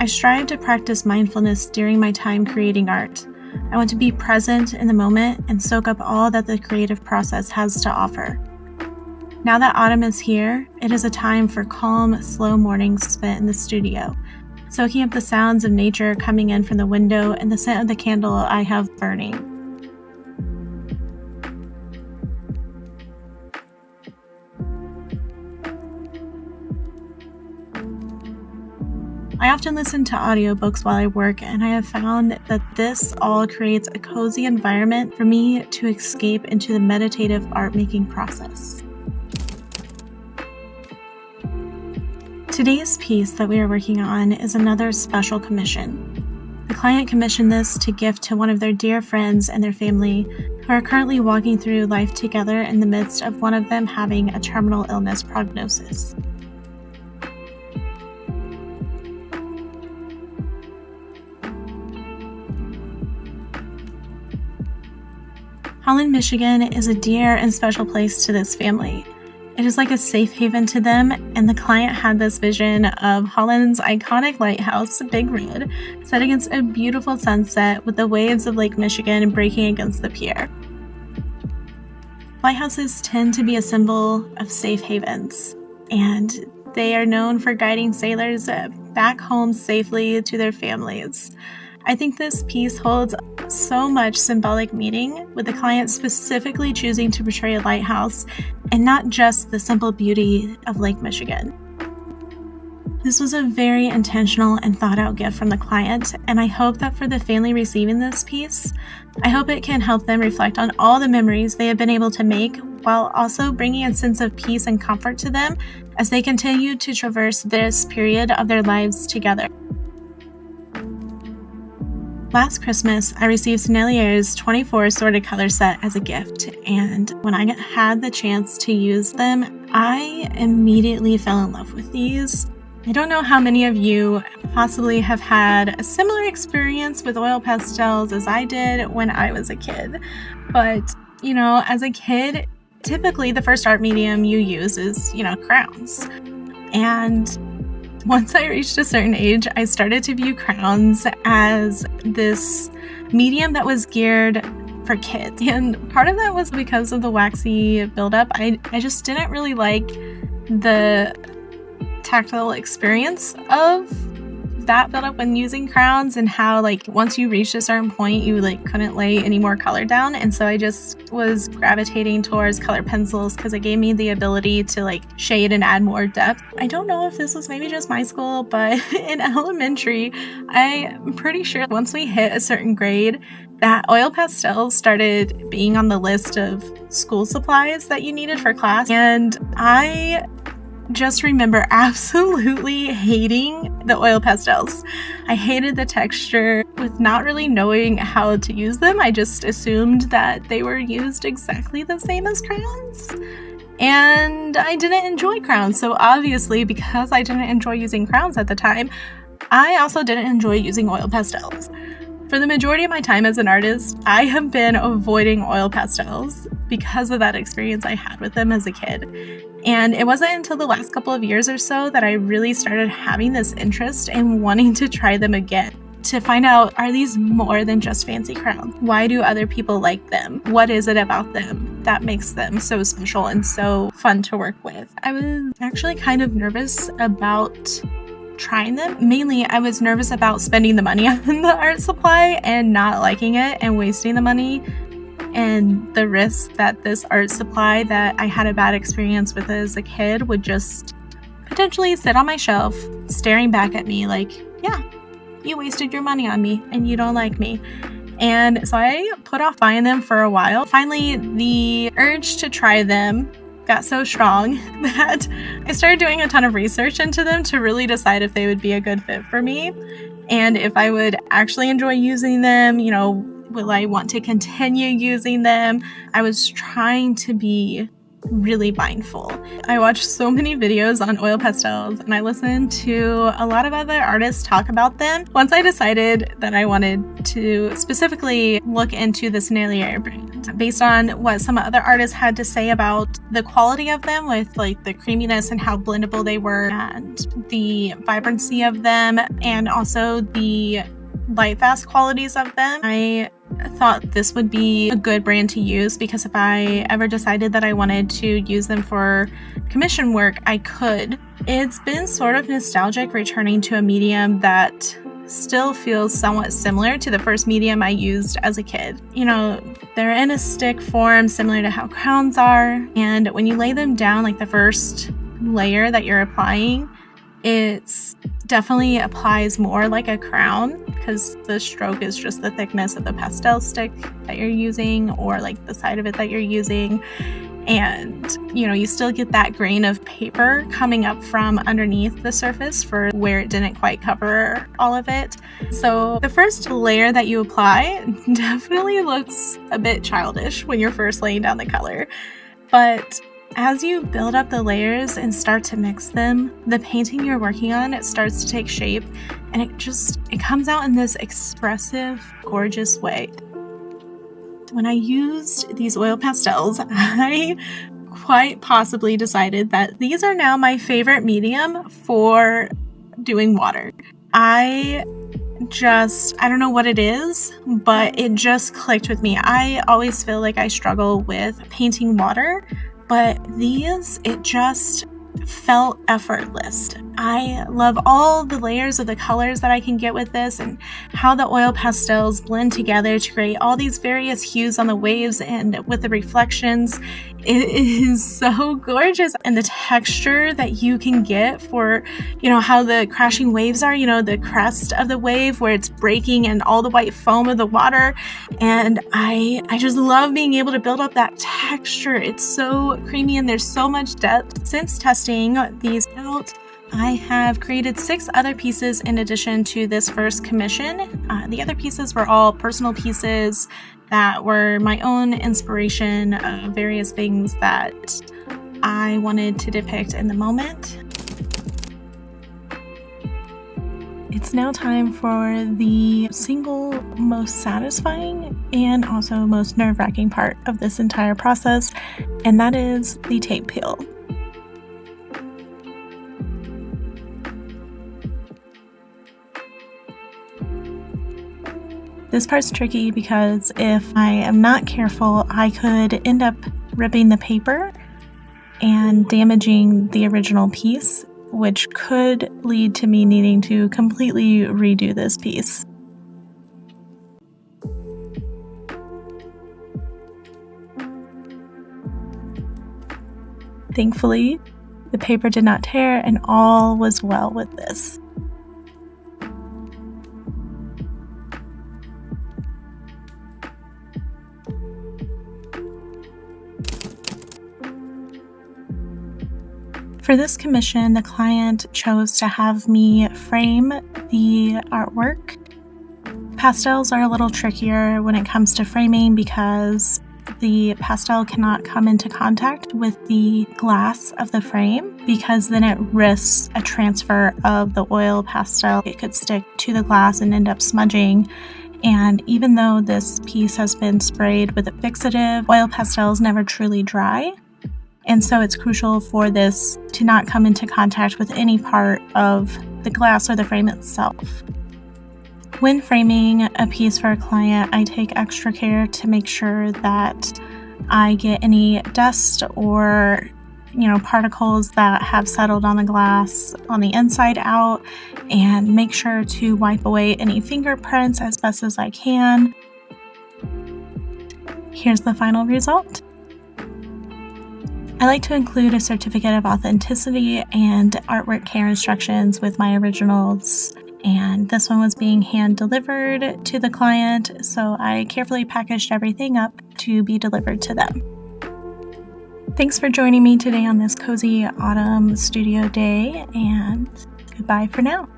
I strive to practice mindfulness during my time creating art. I want to be present in the moment and soak up all that the creative process has to offer. Now that autumn is here, it is a time for calm, slow mornings spent in the studio, soaking up the sounds of nature coming in from the window and the scent of the candle I have burning. I often listen to audiobooks while I work, and I have found that this all creates a cozy environment for me to escape into the meditative art-making process. Today's piece that we are working on is another special commission. The client commissioned this to gift to one of their dear friends and their family who are currently walking through life together in the midst of one of them having a terminal illness prognosis. Holland, Michigan is a dear and special place to this family. It is like a safe haven to them, and the client had this vision of Holland's iconic lighthouse, Big Red, set against a beautiful sunset with the waves of Lake Michigan breaking against the pier. Lighthouses tend to be a symbol of safe havens, and they are known for guiding sailors back home safely to their families. I think this piece holds so much symbolic meaning, with the client specifically choosing to portray a lighthouse and not just the simple beauty of Lake Michigan. This was a very intentional and thought out gift from the client, and I hope that for the family receiving this piece, I hope it can help them reflect on all the memories they have been able to make, while also bringing a sense of peace and comfort to them as they continue to traverse this period of their lives together. Last Christmas, I received Sennelier's 24 assorted color set as a gift, and when I had the chance to use them, I immediately fell in love with these. I don't know how many of you possibly have had a similar experience with oil pastels as I did when I was a kid, but, as a kid, typically the first art medium you use is, crayons. And once I reached a certain age, I started to view crayons as this medium that was geared for kids. And part of that was because of the waxy buildup. I just didn't really like the tactile experience of that buildup when using crayons, and how once you reached a certain point you couldn't lay any more color down. And so I just was gravitating towards color pencils because it gave me the ability to shade and add more depth. I don't know if this was maybe just my school, but in elementary, I'm pretty sure once we hit a certain grade that oil pastels started being on the list of school supplies that you needed for class. And I just remember absolutely hating the oil pastels. I hated the texture. With not really knowing how to use them, I just assumed that they were used exactly the same as crayons. And I didn't enjoy crayons. So obviously, because I didn't enjoy using crayons at the time, I also didn't enjoy using oil pastels. For the majority of my time as an artist, I have been avoiding oil pastels because of that experience I had with them as a kid. And it wasn't until the last couple of years or so that I really started having this interest in wanting to try them again, to find out, are these more than just fancy crayons? Why do other people like them? What is it about them that makes them so special and so fun to work with? I was actually kind of nervous about trying them. Mainly, I was nervous about spending the money on the art supply and not liking it and wasting the money, and the risk that this art supply that I had a bad experience with as a kid would just potentially sit on my shelf staring back at me yeah, you wasted your money on me and you don't like me. And so I put off buying them for a while. Finally, the urge to try them got so strong that I started doing a ton of research into them to really decide if they would be a good fit for me and if I would actually enjoy using them. Will I want to continue using them? I was trying to be really mindful. I watched so many videos on oil pastels, and I listened to a lot of other artists talk about them. Once I decided that I wanted to specifically look into the Sennelier brand, based on what some other artists had to say about the quality of them, with like the creaminess and how blendable they were and the vibrancy of them, and also the light fast qualities of them, I thought this would be a good brand to use, because if I ever decided that I wanted to use them for commission work, I could. It's been sort of nostalgic returning to a medium that still feels somewhat similar to the first medium I used as a kid. You know, they're in a stick form similar to how crowns are, and when you lay them down, like the first layer that you're applying, it's definitely applies more like a crown, because the stroke is just the thickness of the pastel stick that you're using, or like the side of it that you're using. And you know, you still get that grain of paper coming up from underneath the surface for where it didn't quite cover all of it. So the first layer that you apply definitely looks a bit childish when you're first laying down the color, but as you build up the layers and start to mix them, the painting you're working on, it starts to take shape, and it comes out in this expressive, gorgeous way. When I used these oil pastels, I quite possibly decided that these are now my favorite medium for doing water. I don't know what it is, but it just clicked with me. I always feel like I struggle with painting water, but these, it just felt effortless. I love all the layers of the colors that I can get with this, and how the oil pastels blend together to create all these various hues on the waves and with the reflections. It is so gorgeous, and the texture that you can get for, you know, how the crashing waves are, you know, the crest of the wave where it's breaking and all the white foam of the water. And I just love being able to build up that texture. It's so creamy and there's so much depth. Since testing these out, I have created 6 other pieces in addition to this first commission. The other pieces were all personal pieces that were my own inspiration of various things that I wanted to depict in the moment. It's now time for the single most satisfying and also most nerve-wracking part of this entire process, and that is the tape peel. This part's tricky because if I am not careful, I could end up ripping the paper and damaging the original piece, which could lead to me needing to completely redo this piece. Thankfully, the paper did not tear and all was well with this. For this commission, the client chose to have me frame the artwork. Pastels are a little trickier when it comes to framing because the pastel cannot come into contact with the glass of the frame, because then it risks a transfer of the oil pastel. It could stick to the glass and end up smudging. And even though this piece has been sprayed with a fixative, oil pastels never truly dry. And so it's crucial for this to not come into contact with any part of the glass or the frame itself. When framing a piece for a client, I take extra care to make sure that I get any dust or, particles that have settled on the glass on the inside out, and make sure to wipe away any fingerprints as best as I can. Here's the final result. I like to include a certificate of authenticity and artwork care instructions with my originals, and this one was being hand delivered to the client, so I carefully packaged everything up to be delivered to them. Thanks for joining me today on this cozy autumn studio day, and goodbye for now.